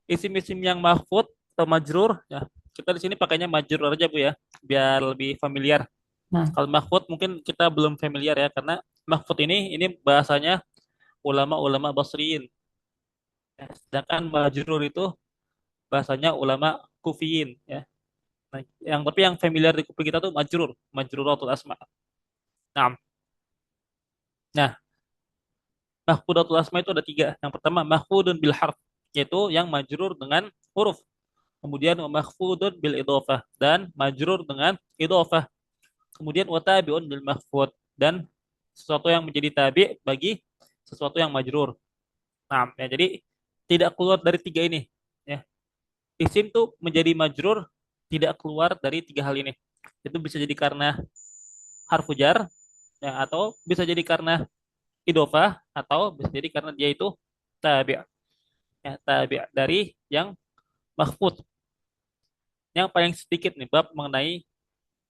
Isim-isim yang mahfud atau majrur ya. Kita di sini pakainya majrur aja Bu ya, biar lebih familiar. Nah, Kalau mahfud mungkin kita belum familiar ya karena mahfud ini bahasanya ulama-ulama Basriyin. Ya, sedangkan majrur itu bahasanya ulama Kufiyin ya. Nah, yang familiar di kuping kita tuh majruratul asma. Nah, nah, mahfudatul asma itu ada tiga. Yang pertama mahfudun bil harf, yaitu yang majrur dengan huruf. Kemudian mahfudun bil idhofah dan majrur dengan idhofah. Kemudian watabiun bil mahfud dan sesuatu yang menjadi tabi bagi sesuatu yang majrur. Nah, ya, jadi tidak keluar dari tiga ini. Ya. Isim tuh menjadi majrur tidak keluar dari tiga hal ini. Itu bisa jadi karena harfu jar, ya, atau bisa jadi karena idofah, atau bisa jadi karena dia itu tabi, ya, tabi dari yang mahfud. Yang paling sedikit nih bab mengenai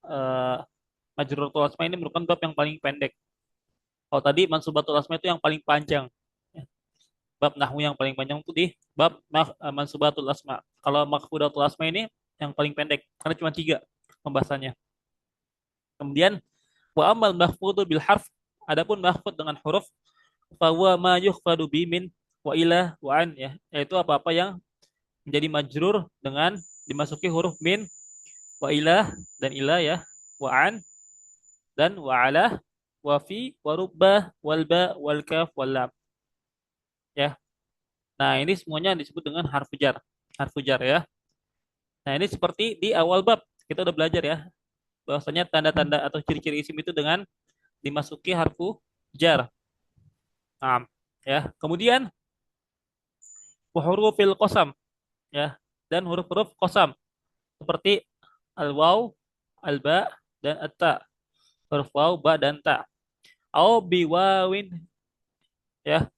uh, majruratul asma ini merupakan bab yang paling pendek. Kalau tadi mansubatul asma itu yang paling panjang. Ya. Bab nahwu yang paling panjang itu di bab mansubatul asma. Kalau mahfudatul asma ini yang paling pendek karena cuma tiga pembahasannya. Kemudian wa amal mahfudu bil harf, Adapun mahfud dengan huruf fahuwa ma yukhfadu bi min wa ila wa an ya, yaitu apa-apa yang menjadi majrur dengan dimasuki huruf min wa ila dan ila ya, wa an dan wa ala wa fi wa rubba wal ba wal kaf wal lam ya. Nah, ini semuanya disebut dengan harfu jar. Harfu jar ya. Nah, ini seperti di awal bab kita udah belajar ya, bahwasanya tanda-tanda atau ciri-ciri isim itu dengan dimasuki harfu jar. Nah, ya. Kemudian wa hurufil qasam ya, dan huruf-huruf qasam seperti al-waw, al-ba dan at-ta. Huruf waw, ba dan ta. Au biwawin ya,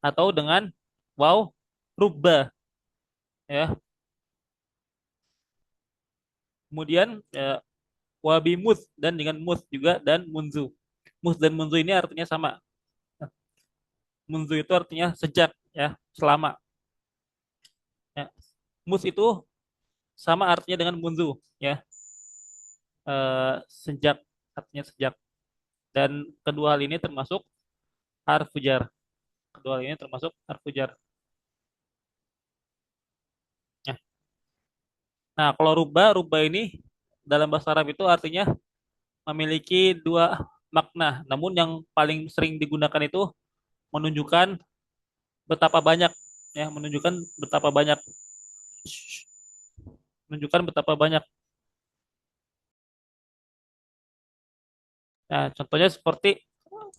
atau dengan waw rubba ya. Kemudian ya, wabi muth dan dengan muth juga dan munzu. Muth dan munzu ini artinya sama. Munzu itu artinya sejak ya, selama. Ya. Muth itu sama artinya dengan munzu ya. Sejak artinya sejak. Dan kedua hal ini termasuk harfu jar. Kedua hal ini termasuk harfu jar. Ya. Nah, kalau rubah, rubah ini dalam bahasa Arab itu artinya memiliki dua makna. Namun yang paling sering digunakan itu menunjukkan betapa banyak ya, menunjukkan betapa banyak. Nah, contohnya seperti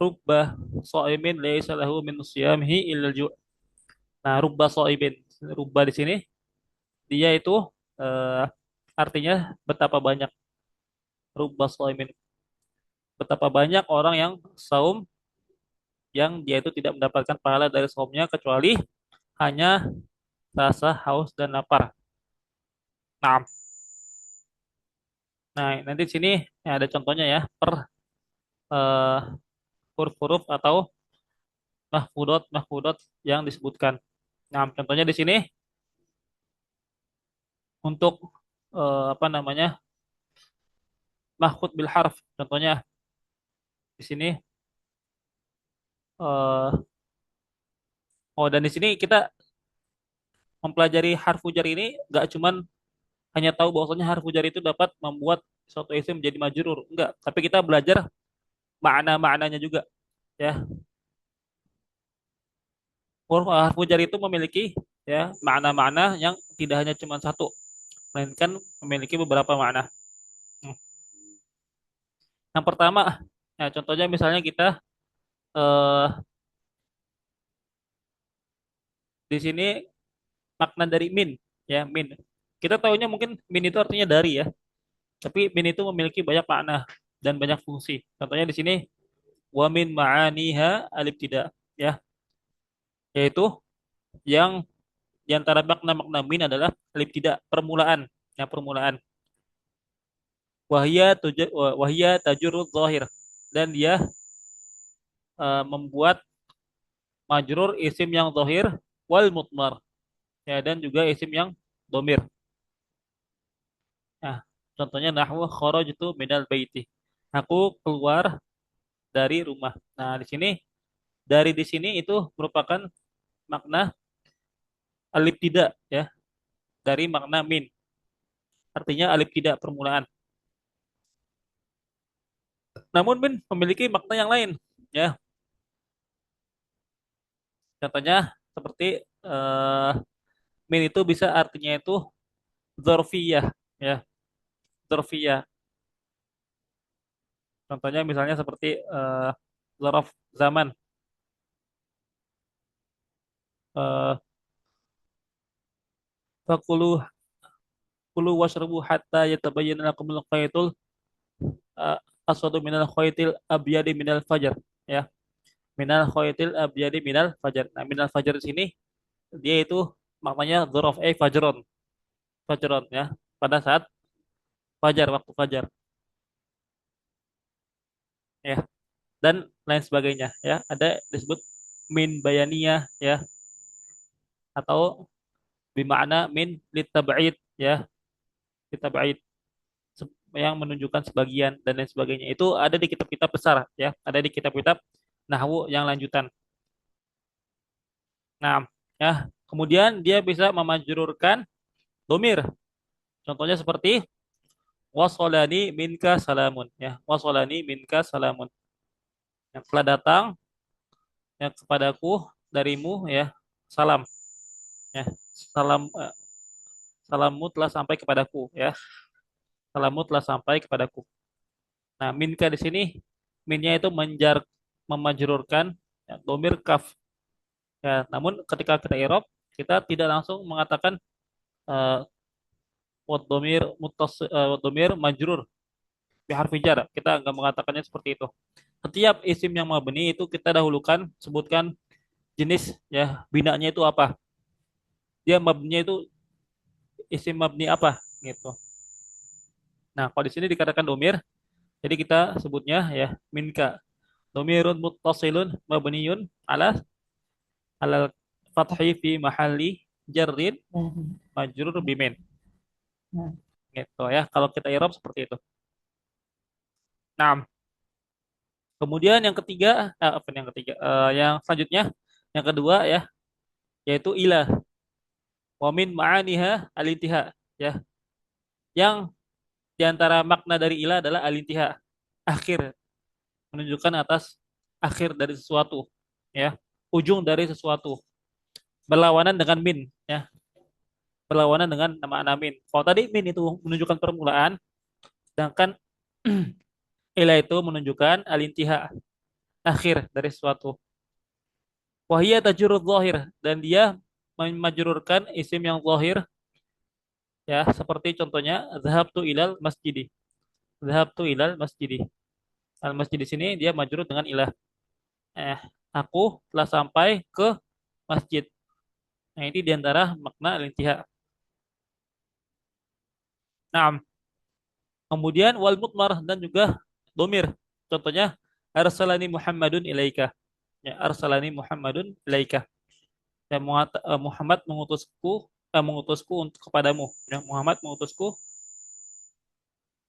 rubbah shaimin laisa lahu min siyamihi illal ju'. Nah, rubbah shaimin, rubbah di sini dia itu eh, artinya betapa banyak. Rubbah shaimin, betapa banyak orang yang saum yang dia itu tidak mendapatkan pahala dari saumnya kecuali hanya rasa haus dan lapar. Nah, nah nanti di sini ya, ada contohnya ya per eh, huruf-huruf atau mahfudot yang disebutkan. Nah, contohnya di sini untuk apa namanya mahfud bil harf. Contohnya di sini eh, oh, dan di sini kita mempelajari harfu jar ini nggak cuman hanya tahu bahwasanya harfu jar itu dapat membuat suatu isim menjadi majrur, enggak, tapi kita belajar makna-maknanya juga ya. Huruf harfu jar itu memiliki ya makna-makna yang tidak hanya cuma satu, melainkan memiliki beberapa makna. Hmm. Yang pertama, ya contohnya misalnya kita eh, di sini makna dari min ya, min. Kita tahunya mungkin min itu artinya dari ya, tapi min itu memiliki banyak makna dan banyak fungsi. Contohnya di sini wa min ma'aniha alif tidak ya, yaitu yang di antara makna-makna min adalah alif tidak, permulaan ya, permulaan. Wahia tajurul zahir, dan dia membuat majrur isim yang zahir wal mutmar ya, dan juga isim yang domir. Nah, contohnya nahwu kharajtu minal baiti. Aku keluar dari rumah. Nah, di sini dari di sini itu merupakan makna alif tidak ya, dari makna min. Artinya alif tidak, permulaan. Namun min memiliki makna yang lain ya. Contohnya seperti eh, min itu bisa artinya itu dzarfiyah ya, dzarfiyah. Contohnya misalnya seperti zaraf zaman. Eh, Fakulu kulu washrabu hatta yatabayyana lakum al-khaytul uh, aswadu minal khaytil abyadi minal fajar ya. Minal khaytil abyadi minal fajar. Nah, minal fajar di sini dia itu maknanya dzaraf fajron. Fajron ya. Pada saat fajar, waktu fajar ya, dan lain sebagainya ya. Ada disebut min bayaniyah ya, atau bima'na min litab'id ya, litab'id. yang menunjukkan sebagian dan lain sebagainya. Itu ada di kitab-kitab besar ya, ada di kitab-kitab nahwu yang lanjutan. Nah, ya, kemudian dia bisa memajrurkan domir. Contohnya seperti wasolani minka salamun ya, wasolani minka salamun. Yang telah datang ya kepadaku darimu ya salam ya. Salam salammu telah sampai kepadaku ya. Salammu telah sampai kepadaku. Nah, minka di sini minnya itu memajrurkan ya, domir kaf. Ya, namun ketika kita i'rab, kita tidak langsung mengatakan uh, wad domir majrur biharfi jar. Kita nggak mengatakannya seperti itu. Setiap isim yang mabni itu kita dahulukan sebutkan jenis ya binanya itu apa. Dia mabninya itu isim mabni apa gitu. Nah, kalau di sini dikatakan domir, jadi kita sebutnya ya minka. Domirun muttasilun mabniun ala fathi fi mahalli jarrin Nah, majrur bimin. nah, Gitu ya. Kalau kita i'rab seperti itu. Nah, kemudian yang ketiga, apa yang ketiga? Yang selanjutnya, yang kedua ya, yaitu ilah. Wa min ma'aniha al-intiha. Ya, yang diantara makna dari ilah adalah al-intiha. Akhir, menunjukkan atas akhir dari sesuatu. Ya, ujung dari sesuatu. Berlawanan dengan min. Ya, berlawanan dengan nama min. Kalau tadi min itu menunjukkan permulaan, sedangkan ilah itu menunjukkan al-intiha. Akhir dari sesuatu. Wahia tajurud zahir. Dan dia memajrurkan isim yang zahir ya seperti contohnya zahabtu ilal masjidi. Zahabtu ilal masjidi. Al masjid di sini dia majrur dengan ilah. Eh, aku telah sampai ke masjid. Nah, ini diantara makna al-intiha. Nah, kemudian wal mutmar dan juga domir. Contohnya arsalani Muhammadun ilaika. Ya, arsalani Muhammadun ilaika. Ya, Muhammad mengutusku untuk kepadamu. Ya, Muhammad mengutusku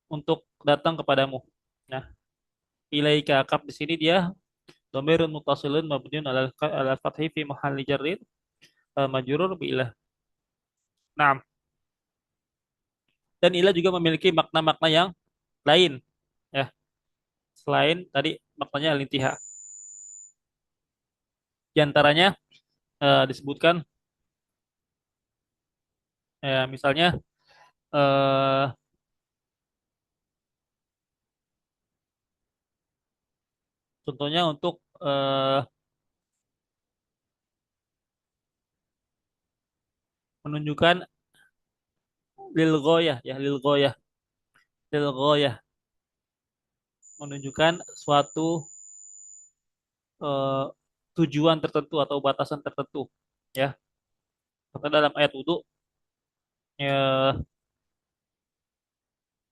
untuk datang kepadamu. Nah, ilaika kaf di sini dia dhamirun muttasilun mabniun ala fathi fi mahalli jarrin majrur bi ilah. Nah, dan ilah juga memiliki makna-makna yang lain ya, selain tadi maknanya al-intiha. Di antaranya disebutkan misalnya eh, contohnya untuk menunjukkan lil ghoyah ya lil ghoyah menunjukkan suatu eh, tujuan tertentu atau batasan tertentu ya. Maka dalam ayat wudhu ya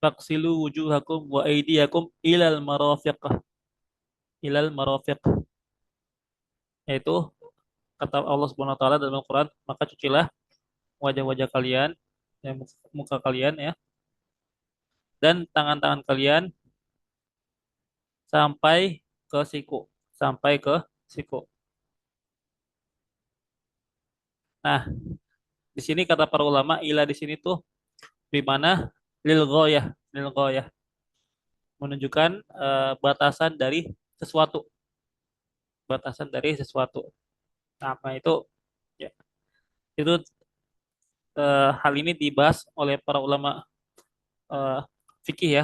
faksilu wujuhakum wa aydiyakum ilal marafiq yaitu kata Allah Subhanahu wa taala dalam Al-Qur'an, maka cucilah wajah-wajah kalian ya, muka kalian ya dan tangan-tangan kalian sampai ke siku, sampai ke siku. Nah, di sini kata para ulama ila di sini tuh di mana lil ghoyah menunjukkan batasan dari sesuatu, batasan dari sesuatu. Nah, apa itu ya, itu hal ini dibahas oleh para ulama eh, fikih ya,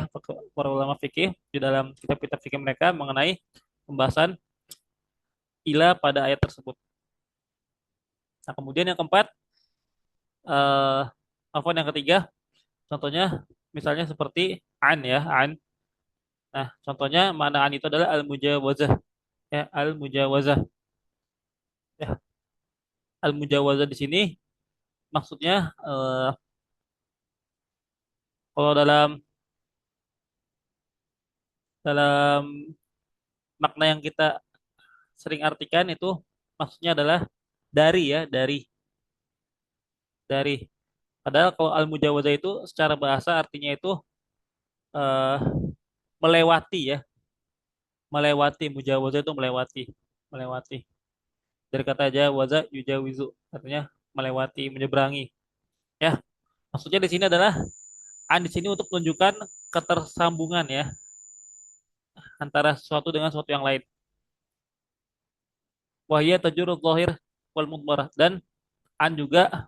para ulama fikih di dalam kitab-kitab fikih mereka mengenai pembahasan ila pada ayat tersebut. Nah, kemudian yang keempat, eh, apa yang ketiga, contohnya misalnya seperti an ya, an. Nah, contohnya mana an itu adalah al-mujawazah ya, al-mujawazah. Ya, al-mujawazah di sini maksudnya kalau dalam dalam makna yang kita sering artikan itu maksudnya adalah dari ya, dari. Padahal kalau al-mujawazah itu secara bahasa artinya itu eh, melewati ya, melewati mujawaza itu melewati, melewati. Dari kata jawaza yujawizu artinya melewati, menyeberangi. Ya, maksudnya di sini adalah an di sini untuk menunjukkan ketersambungan ya antara sesuatu dengan sesuatu yang lain. Wahya tajurul zahir wal mudmarah, dan an juga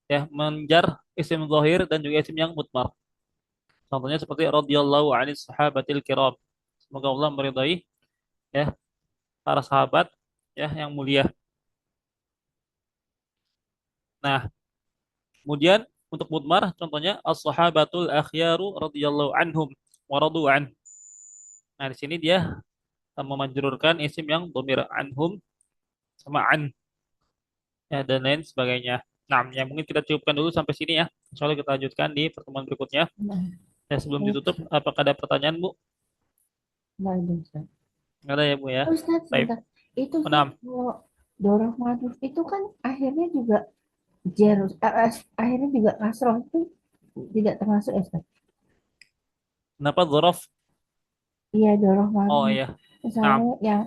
ya menjar isim zahir dan juga isim yang mudmar. Contohnya seperti radhiyallahu anis sahabatil kiram. Semoga Allah meridai ya para sahabat ya yang mulia. Nah, kemudian untuk mudmar contohnya as-sahabatul akhyaru radhiyallahu anhum wa radu an. Nah, di sini dia memanjururkan isim yang dhamir anhum sama an ya dan lain sebagainya. Nah, ya mungkin kita cukupkan dulu sampai sini ya. Soalnya kita lanjutkan di pertemuan berikutnya. Nah, Ya, sebelum oh, ditutup, apakah ada pertanyaan, Bu? nggak ada Ustaz. Nggak ada ya, Bu ya. Oh, Ustaz, Baik. sebentar. Itu Ustaz, Enam. kalau Doroh Maduf itu kan akhirnya juga Jerus, akhirnya juga kasroh itu tidak termasuk ya Ustaz? Kenapa dzaraf? Iya, Doroh Oh Maduf. iya. Misalnya Enam. yang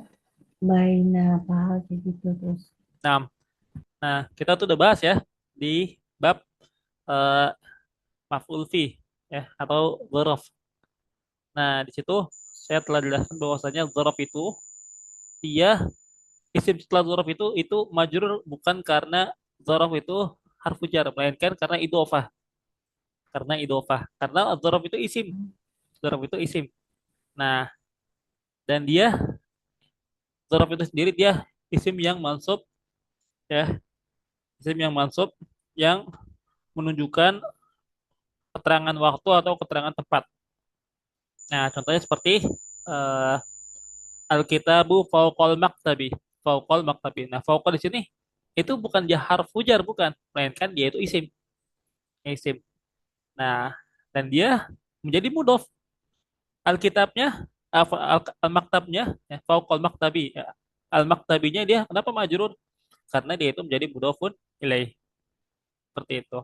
Baina apa kayak gitu terus. Enam. Nah, kita tuh udah bahas ya di bab eh, maf'ul fi ya atau dzaraf. Nah, di situ saya telah jelaskan bahwasanya dzaraf itu dia isim setelah dzaraf itu majrur bukan karena dzaraf itu harfu jar, melainkan karena idhofah. Karena idhofah. Karena dzaraf itu isim. Dzaraf itu isim. Nah, dan dia dzaraf itu sendiri dia isim yang mansub ya, isim yang mansub yang menunjukkan keterangan waktu atau keterangan tempat. Nah, contohnya seperti eh, Alkitabu fauqal maktabi. Fauqal maktabi. Nah, fauqal di sini itu bukan dia harfu jar, bukan, melainkan dia itu isim. Isim. Nah, dan dia menjadi mudhof. Alkitabnya, al-maktabnya, ya, fauqal maktabi. Ya. Al-maktabinya dia kenapa majrur? Karena dia itu menjadi mudhofun ilaih. Seperti itu.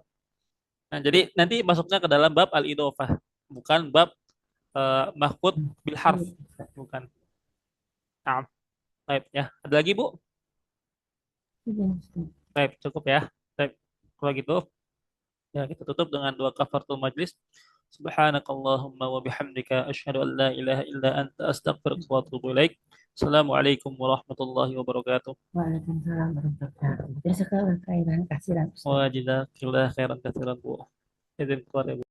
Nah, jadi nanti masuknya ke dalam bab al-idhofah, bukan bab mahfud bil harf, Iya, bukan. Nah, baik ya. Ada lagi, Bu? sudah Ustaz. Baik, cukup ya. Baik. Kalau gitu, ya kita tutup dengan dua kafaratul majlis. Subhanakallahumma wa bihamdika asyhadu an la ilaha illa anta astaghfiruka wa atubu ilaik. Assalamualaikum warahmatullahi wabarakatuh. Waalaikumsalam warahmatullahi wabarakatuh. Jazakallah khairan, kasihan Ustaz. Wa jazakallahu khairan katsiran, Bu. Izin keluar ya, Bu.